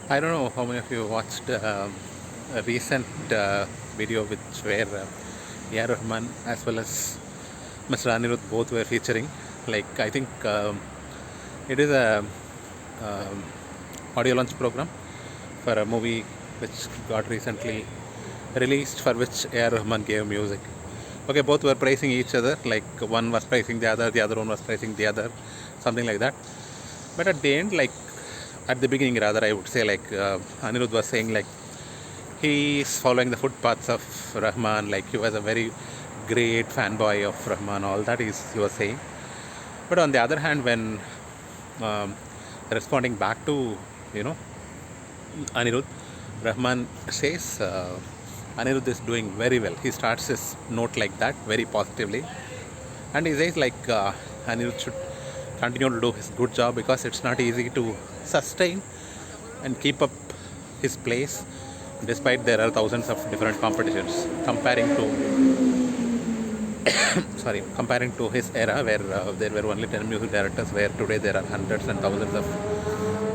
I don't know how many of you watched a recent video where AR Rahman as well as Mr. Anirudh both were featuring. Like I think it is a um, audio launch program for a movie which got recently released, for which AR Rahman gave music. Okay, both were praising each other. Like one was praising the other one was praising the other, something like that. But at the end, like at the beginning rather, I would say, like Anirudh was saying, like he is following the footpaths of Rahman, like he was a very great fanboy of Rahman, all that he was saying. But on the other hand, when um, responding back to Anirudh, Rahman says Anirudh is doing very well. He starts his note like that very positively, and he says like Anirudh should continue to do his good job, because it's not easy to sustain and keep up his place despite there are thousands of different competitions. Comparing to his era, where there were only 10 music directors, where today there are hundreds and thousands of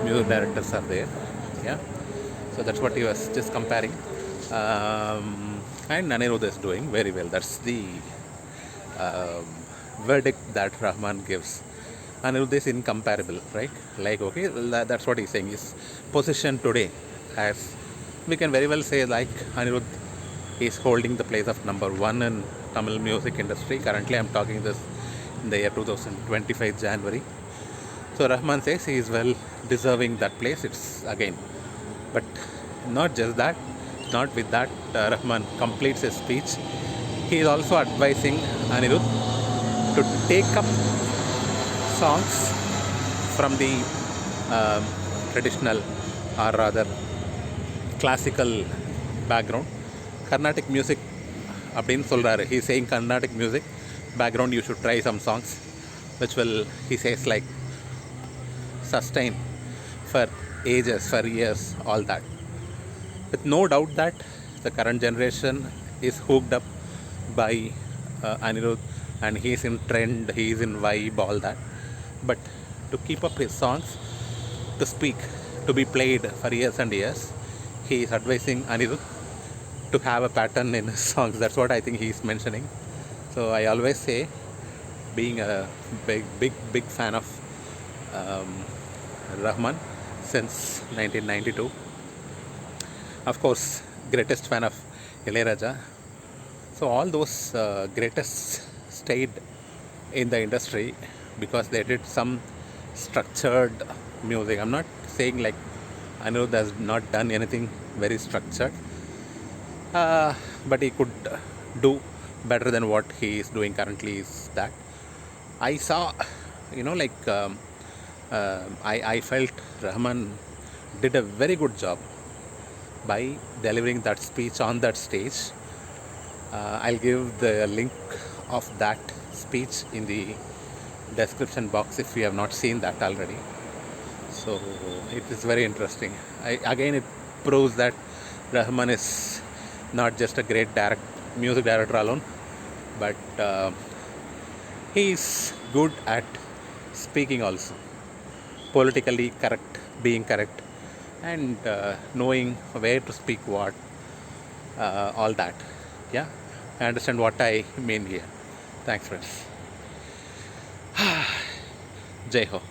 music directors are there. Yeah, so that's what he was just comparing. And Anirudh is doing very well. That's the um, verdict that Rahman gives. Anirudh is incomparable, right? Like, okay, that's what he's saying. His position today, as we can very well say, like Anirudh is holding the place of number one in Tamil music industry. Currently, I'm talking this in the year 2025 January. So Rahman says he is well deserving that place. It's again, but not just that. Not with that, Rahman completes his speech. He is also advising Anirudh to take up songs from the traditional, or rather classical background. Carnatic music அப்படின்னு சொல்றாரு. He is saying Carnatic music background, you should try some songs which will, he says, like sustain for ages, for years, all that. With no doubt that the current generation is hooked up by Anirudh, and he is in trend, he is in vibe, all that. But to keep up his songs, to speak, to be played for years and years, he is advising Anirudh to have a pattern in his songs. That's what I think he is mentioning. So I always say, being a big fan of Rahman since 1992, of course greatest fan of Ilayaraja. So all those greatest stayed in the industry because they did some structured music. I'm not saying like Anirudh has not done anything very structured, but he could do better than what he is doing currently. Is that I saw, like I felt Rahman did a very good job by delivering that speech on that stage. I'll give the link of that speech in the description box if you have not seen that already. So it is very interesting. Again, it proves that Rahman is not just a great music director alone, but he is good at speaking also, politically correct, being correct, and knowing where to speak what, all that. Yeah, I understand what I mean here. Thanks, friends. Jai Ho.